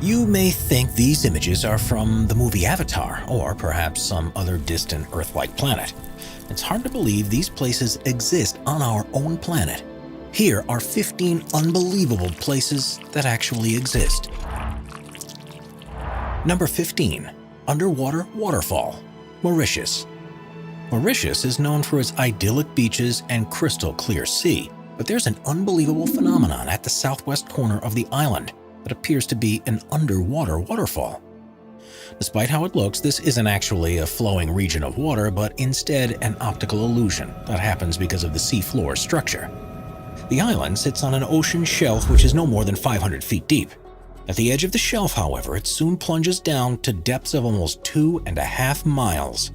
You may think these images are from the movie Avatar, or perhaps some other distant Earth-like planet. It's hard to believe these places exist on our own planet. Here are 15 unbelievable places that actually exist. Number 15. Underwater Waterfall, Mauritius. Mauritius is known for its idyllic beaches and crystal clear sea, but there's an unbelievable phenomenon at the southwest corner of the island that appears to be an underwater waterfall. Despite how it looks, this isn't actually a flowing region of water, but instead an optical illusion that happens because of the seafloor structure. The island sits on an ocean shelf which is no more than 500 feet deep. At the edge of the shelf, however, it soon plunges down to depths of almost 2.5 miles.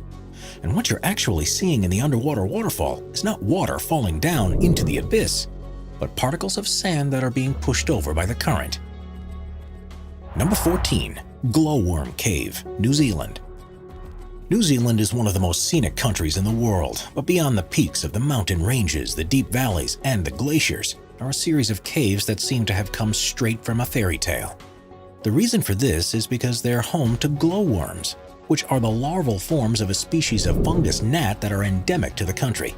And what you're actually seeing in the underwater waterfall is not water falling down into the abyss, but particles of sand that are being pushed over by the current. Number 14. Glowworm Cave, New Zealand. New Zealand is one of the most scenic countries in the world, but beyond the peaks of the mountain ranges, the deep valleys, and the glaciers are a series of caves that seem to have come straight from a fairy tale. The reason for this is because they're home to glowworms, which are the larval forms of a species of fungus gnat that are endemic to the country.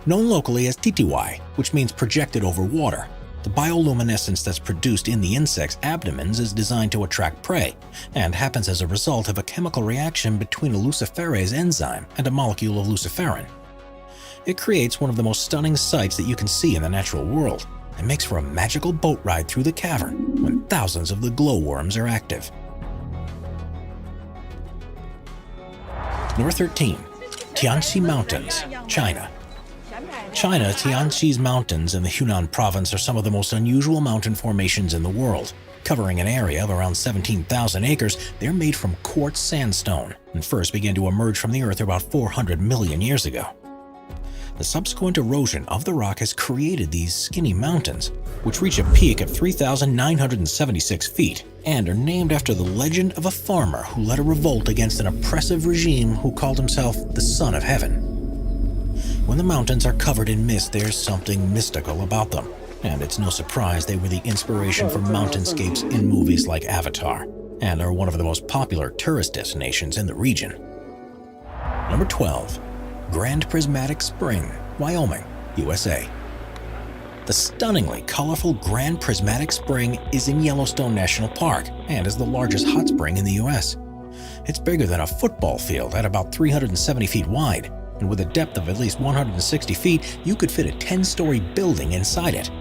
Known locally as titiwai, which means projected over water, the bioluminescence that's produced in the insect's abdomens is designed to attract prey and happens as a result of a chemical reaction between a luciferase enzyme and a molecule of luciferin. It creates one of the most stunning sights that you can see in the natural world and makes for a magical boat ride through the cavern when thousands of the glowworms are active. Number 13. Tianxi Mountains, China. Tianxi's mountains in the Hunan province are some of the most unusual mountain formations in the world. Covering an area of around 17,000 acres, they're made from quartz sandstone and first began to emerge from the earth about 400 million years ago. The subsequent erosion of the rock has created these skinny mountains, which reach a peak of 3,976 feet and are named after the legend of a farmer who led a revolt against an oppressive regime who called himself the Son of Heaven. When the mountains are covered in mist, there's something mystical about them, and it's no surprise they were the inspiration for mountainscapes in movies like Avatar, and are one of the most popular tourist destinations in the region. Number 12. Grand Prismatic Spring, Wyoming, USA. The stunningly colorful Grand Prismatic Spring is in Yellowstone National Park and is the largest hot spring in the US. It's bigger than a football field at about 370 feet wide, and with a depth of at least 160 feet, you could fit a 10-story building inside it.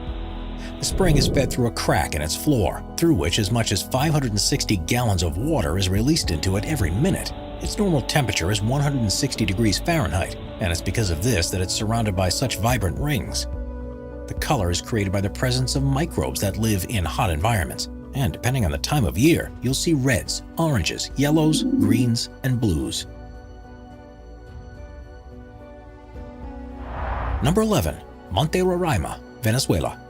The spring is fed through a crack in its floor, through which as much as 560 gallons of water is released into it every minute. Its normal temperature is 160 degrees Fahrenheit, and it's because of this that it's surrounded by such vibrant rings. The color is created by the presence of microbes that live in hot environments, and depending on the time of year, you'll see reds, oranges, yellows, greens, and blues. Number 11. Monte Roraima, Venezuela.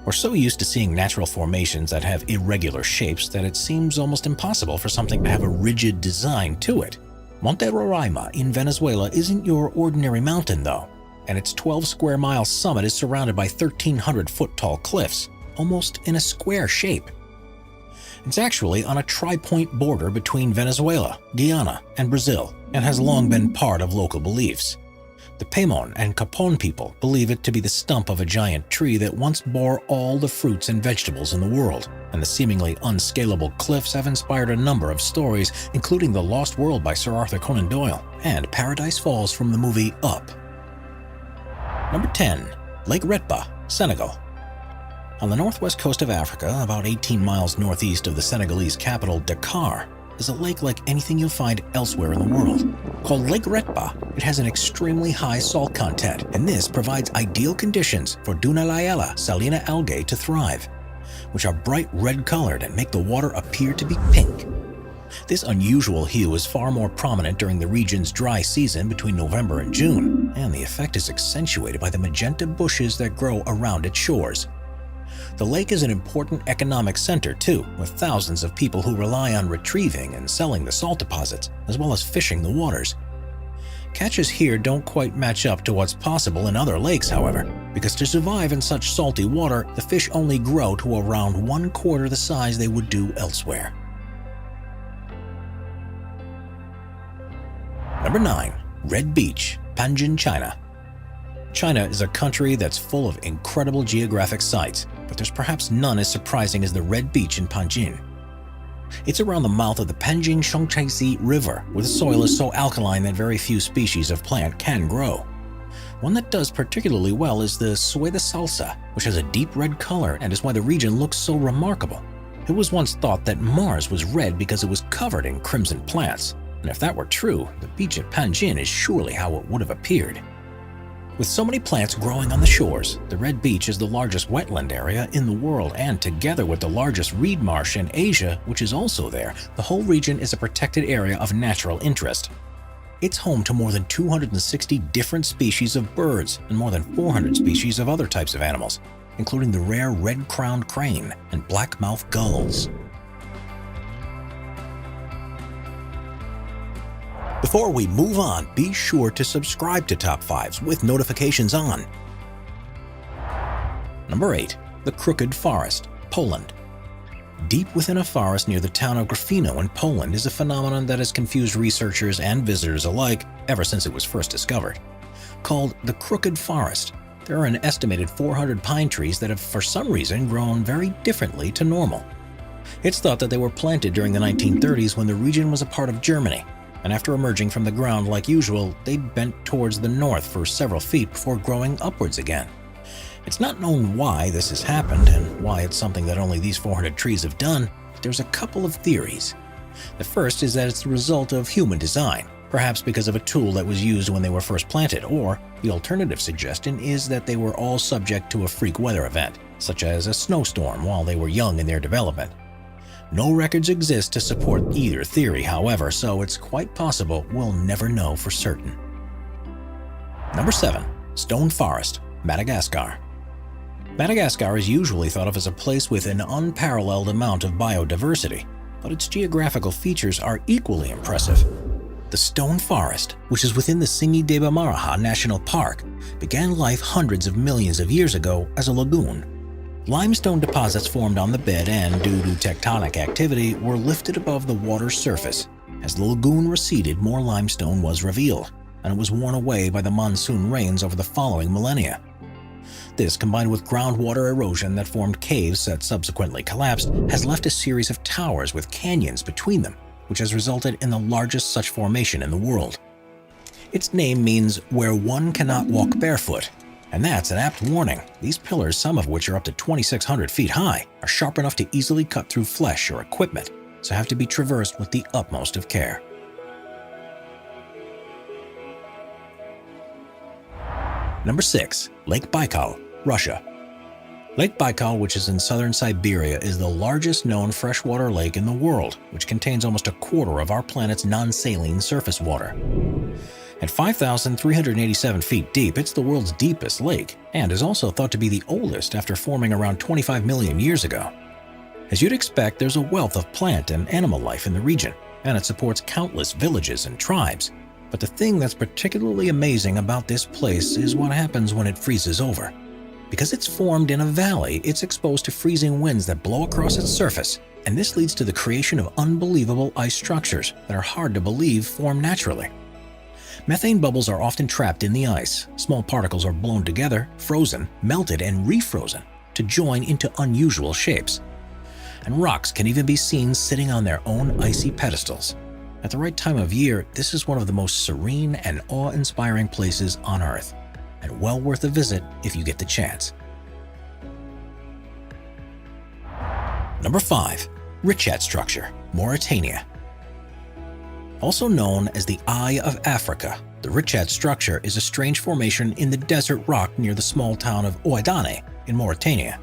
We're so used to seeing natural formations that have irregular shapes that it seems almost impossible for something to have a rigid design to it. Monte Roraima in Venezuela isn't your ordinary mountain though, and its 12-square-mile summit is surrounded by 1,300-foot-tall cliffs, almost in a square shape. It's actually on a tri-point border between Venezuela, Guyana, and Brazil, and has long been part of local beliefs. The Paimon and Capon people believe it to be the stump of a giant tree that once bore all the fruits and vegetables in the world, and the seemingly unscalable cliffs have inspired a number of stories, including The Lost World by Sir Arthur Conan Doyle and Paradise Falls from the movie Up. Number 10. Lake Retba, Senegal. On the northwest coast of Africa, about 18 miles northeast of the Senegalese capital, Dakar, is a lake like anything you'll find elsewhere in the world. Called Lake Retba, it has an extremely high salt content, and this provides ideal conditions for Dunaliella salina algae to thrive, which are bright red-colored and make the water appear to be pink. This unusual hue is far more prominent during the region's dry season between November and June, and the effect is accentuated by the magenta bushes that grow around its shores. The lake is an important economic center too, with thousands of people who rely on retrieving and selling the salt deposits, as well as fishing the waters. Catches here don't quite match up to what's possible in other lakes, however, because to survive in such salty water, the fish only grow to around 1/4 the size they would do elsewhere. Number 9. Red Beach, Panjin, China. China is a country that's full of incredible geographic sites, but there's perhaps none as surprising as the Red Beach in Panjin. It's around the mouth of the Panjin Songchaisi River, where the soil is so alkaline that very few species of plant can grow. One that does particularly well is the Sueda salsa, which has a deep red color and is why the region looks so remarkable. It was once thought that Mars was red because it was covered in crimson plants, and if that were true, the beach at Panjin is surely how it would have appeared. With so many plants growing on the shores, the Red Beach is the largest wetland area in the world, and together with the largest reed marsh in Asia, which is also there, the whole region is a protected area of natural interest. It's home to more than 260 different species of birds and more than 400 species of other types of animals, including the rare red-crowned crane and black-mouthed gulls. Before we move on, be sure to subscribe to Top 5s with notifications on. Number 8. The Crooked Forest, Poland. Deep within a forest near the town of Gryfino in Poland is a phenomenon that has confused researchers and visitors alike ever since it was first discovered. Called the Crooked Forest, there are an estimated 400 pine trees that have for some reason grown very differently to normal. It's thought that they were planted during the 1930s when the region was a part of Germany, and after emerging from the ground like usual, they bent towards the north for several feet before growing upwards again. It's not known why this has happened and why it's something that only these 400 trees have done, but there's a couple of theories. The first is that it's the result of human design, perhaps because of a tool that was used when they were first planted, or the alternative suggestion is that they were all subject to a freak weather event, such as a snowstorm while they were young in their development. No records exist to support either theory, however, so it's quite possible we'll never know for certain. Number 7. Stone Forest, Madagascar. Madagascar is usually thought of as a place with an unparalleled amount of biodiversity, but its geographical features are equally impressive. The Stone Forest, which is within the Tsingy-de-Bemaraha National Park, began life hundreds of millions of years ago as a lagoon. Limestone deposits formed on the bed and, due to tectonic activity, were lifted above the water's surface. As the lagoon receded, more limestone was revealed, and it was worn away by the monsoon rains over the following millennia. This, combined with groundwater erosion that formed caves that subsequently collapsed, has left a series of towers with canyons between them, which has resulted in the largest such formation in the world. Its name means "where one cannot walk barefoot," and that's an apt warning. These pillars, some of which are up to 2,600 feet high, are sharp enough to easily cut through flesh or equipment, so have to be traversed with the utmost of care. Number 6. Lake Baikal, Russia. Lake Baikal, which is in southern Siberia, is the largest known freshwater lake in the world, which contains almost a quarter of our planet's non-saline surface water. At 5,387 feet deep, it's the world's deepest lake, and is also thought to be the oldest after forming around 25 million years ago. As you'd expect, there's a wealth of plant and animal life in the region, and it supports countless villages and tribes. But the thing that's particularly amazing about this place is what happens when it freezes over. Because it's formed in a valley, it's exposed to freezing winds that blow across its surface, and this leads to the creation of unbelievable ice structures that are hard to believe form naturally. Methane bubbles are often trapped in the ice. Small particles are blown together, frozen, melted, and refrozen to join into unusual shapes. And rocks can even be seen sitting on their own icy pedestals. At the right time of year, this is one of the most serene and awe-inspiring places on Earth, and well worth a visit if you get the chance. Number 5. Richat Structure, Mauritania. Also known as the Eye of Africa, the Richat Structure is a strange formation in the desert rock near the small town of Ouaddané in Mauritania.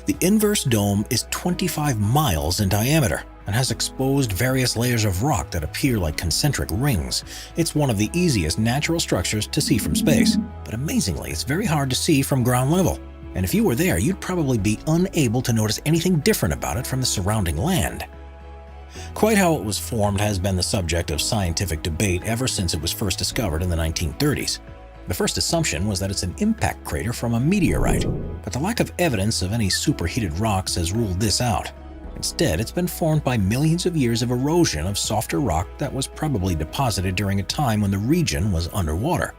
The inverse dome is 25 miles in diameter and has exposed various layers of rock that appear like concentric rings. It's one of the easiest natural structures to see from space, but amazingly, it's very hard to see from ground level. And if you were there, you'd probably be unable to notice anything different about it from the surrounding land. Quite how it was formed has been the subject of scientific debate ever since it was first discovered in the 1930s. The first assumption was that it's an impact crater from a meteorite, but the lack of evidence of any superheated rocks has ruled this out. Instead, it's been formed by millions of years of erosion of softer rock that was probably deposited during a time when the region was underwater.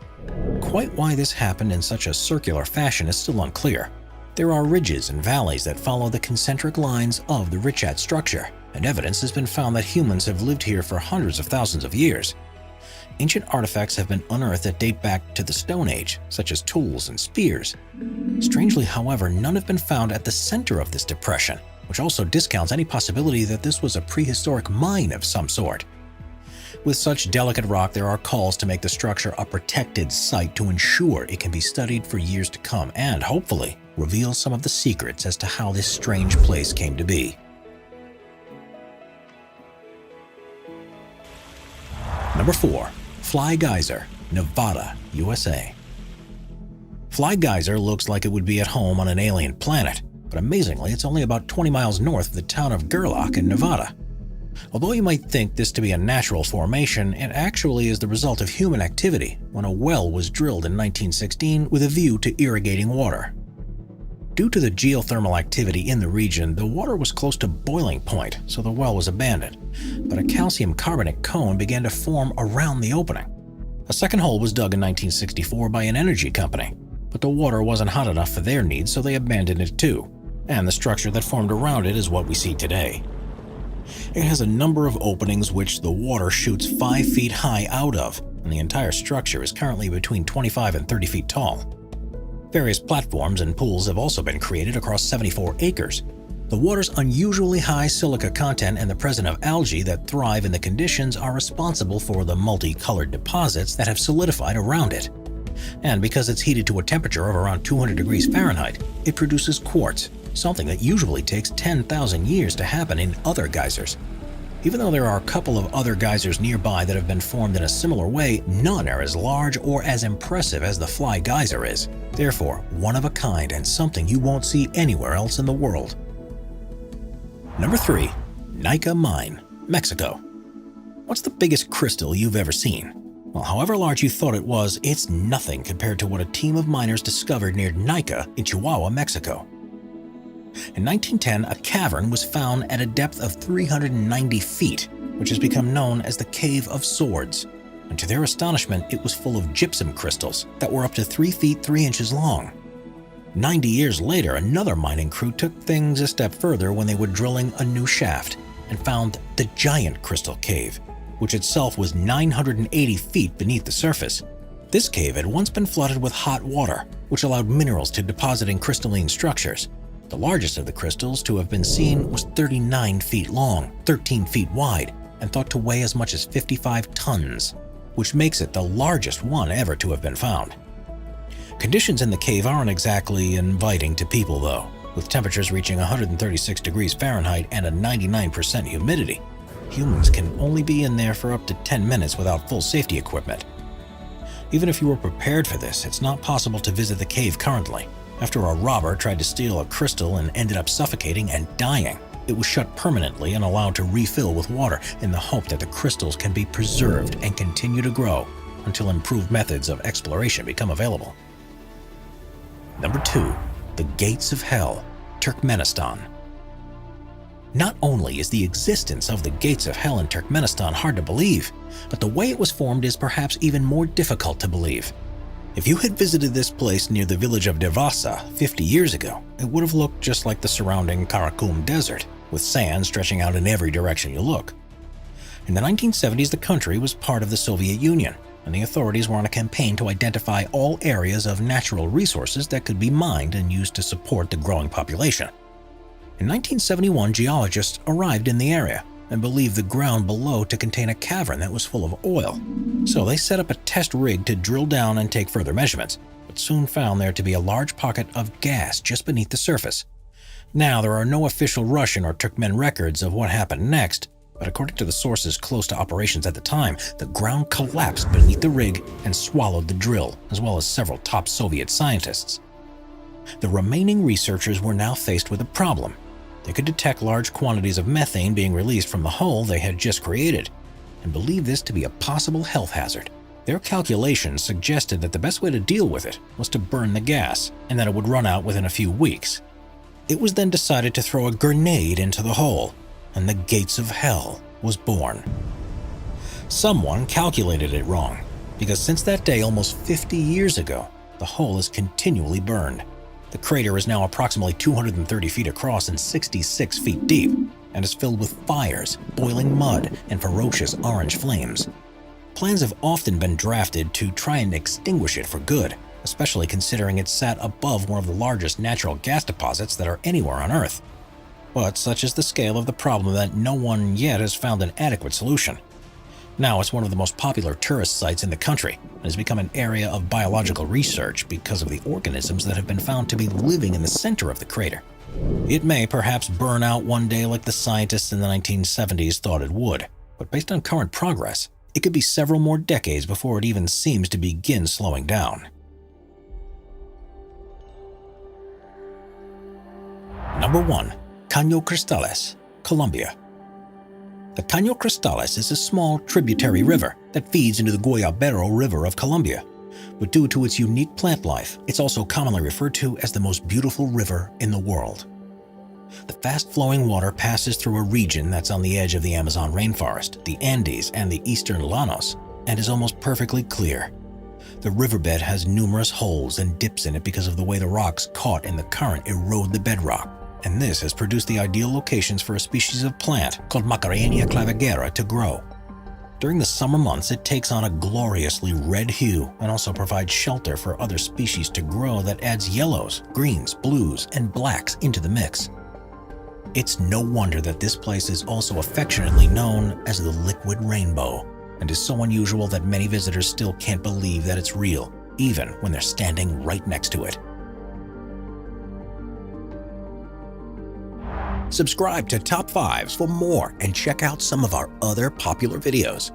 Quite why this happened in such a circular fashion is still unclear. There are ridges and valleys that follow the concentric lines of the Richat structure, and evidence has been found that humans have lived here for hundreds of thousands of years. Ancient artifacts have been unearthed that date back to the Stone Age, such as tools and spears. Strangely, however, none have been found at the center of this depression, which also discounts any possibility that this was a prehistoric mine of some sort. With such delicate rock, there are calls to make the structure a protected site to ensure it can be studied for years to come and, hopefully, reveal some of the secrets as to how this strange place came to be. Number 4. Fly Geyser, Nevada, USA. Fly Geyser looks like it would be at home on an alien planet, but amazingly, it's only about 20 miles north of the town of Gerlach in Nevada. Although you might think this to be a natural formation, it actually is the result of human activity when a well was drilled in 1916 with a view to irrigating water. Due to the geothermal activity in the region, the water was close to boiling point, so the well was abandoned, but a calcium carbonate cone began to form around the opening. A second hole was dug in 1964 by an energy company, but the water wasn't hot enough for their needs, so they abandoned it too, and the structure that formed around it is what we see today. It has a number of openings which the water shoots 5 feet high out of, and the entire structure is currently between 25 and 30 feet tall. Various platforms and pools have also been created across 74 acres. The water's unusually high silica content and the presence of algae that thrive in the conditions are responsible for the multicolored deposits that have solidified around it. And because it's heated to a temperature of around 200 degrees Fahrenheit, it produces quartz, something that usually takes 10,000 years to happen in other geysers. Even though there are a couple of other geysers nearby that have been formed in a similar way, none are as large or as impressive as the Fly Geyser is. Therefore, one of a kind and something you won't see anywhere else in the world. Number 3. Nika Mine, Mexico. What's the biggest crystal you've ever seen? Well, however large you thought it was, it's nothing compared to what a team of miners discovered near Nika in Chihuahua, Mexico. In 1910, a cavern was found at a depth of 390 feet, which has become known as the Cave of Swords. And to their astonishment, it was full of gypsum crystals that were up to 3 feet 3 inches long. 90 years later, another mining crew took things a step further when they were drilling a new shaft and found the Giant Crystal Cave, which itself was 980 feet beneath the surface. This cave had once been flooded with hot water, which allowed minerals to deposit in crystalline structures. The largest of the crystals to have been seen was 39 feet long, 13 feet wide, and thought to weigh as much as 55 tons, which makes it the largest one ever to have been found. Conditions in the cave aren't exactly inviting to people though, with temperatures reaching 136 degrees Fahrenheit and a 99% humidity. Humans can only be in there for up to 10 minutes without full safety equipment. Even if you were prepared for this, it's not possible to visit the cave currently. After a robber tried to steal a crystal and ended up suffocating and dying, it was shut permanently and allowed to refill with water in the hope that the crystals can be preserved and continue to grow until improved methods of exploration become available. Number 2. The Gates of Hell, Turkmenistan. Not only is the existence of the Gates of Hell in Turkmenistan hard to believe, but the way it was formed is perhaps even more difficult to believe. If you had visited this place near the village of Devasa 50 years ago, it would have looked just like the surrounding Karakum Desert, with sand stretching out in every direction you look. In the 1970s, the country was part of the Soviet Union, and the authorities were on a campaign to identify all areas of natural resources that could be mined and used to support the growing population. In 1971, geologists arrived in the area and believed the ground below to contain a cavern that was full of oil. So they set up a test rig to drill down and take further measurements, but soon found there to be a large pocket of gas just beneath the surface. Now, there are no official Russian or Turkmen records of what happened next, but according to the sources close to operations at the time, the ground collapsed beneath the rig and swallowed the drill, as well as several top Soviet scientists. The remaining researchers were now faced with a problem. They could detect large quantities of methane being released from the hole they had just created, and believed this to be a possible health hazard. Their calculations suggested that the best way to deal with it was to burn the gas, and that it would run out within a few weeks. It was then decided to throw a grenade into the hole, and the gates of hell was born. Someone calculated it wrong, because since that day almost 50 years ago, the hole is continually burned. The crater is now approximately 230 feet across and 66 feet deep, and is filled with fires, boiling mud, and ferocious orange flames. Plans have often been drafted to try and extinguish it for good, especially considering it sat above one of the largest natural gas deposits that are anywhere on Earth. But such is the scale of the problem that no one yet has found an adequate solution. Now it's one of the most popular tourist sites in the country and has become an area of biological research because of the organisms that have been found to be living in the center of the crater. It may perhaps burn out one day like the scientists in the 1970s thought it would, but based on current progress, it could be several more decades before it even seems to begin slowing down. Number 1. Caño Cristales, Colombia. The Caño Cristales is a small tributary river that feeds into the Guayabero River of Colombia. But due to its unique plant life, it's also commonly referred to as the most beautiful river in the world. The fast-flowing water passes through a region that's on the edge of the Amazon rainforest, the Andes, and the eastern Llanos, and is almost perfectly clear. The riverbed has numerous holes and dips in it because of the way the rocks caught in the current erode the bedrock, and this has produced the ideal locations for a species of plant called Macarenia clavigera to grow. During the summer months, it takes on a gloriously red hue and also provides shelter for other species to grow that adds yellows, greens, blues, and blacks into the mix. It's no wonder that this place is also affectionately known as the Liquid Rainbow, and is so unusual that many visitors still can't believe that it's real, even when they're standing right next to it. Subscribe to Top 5s for more and check out some of our other popular videos.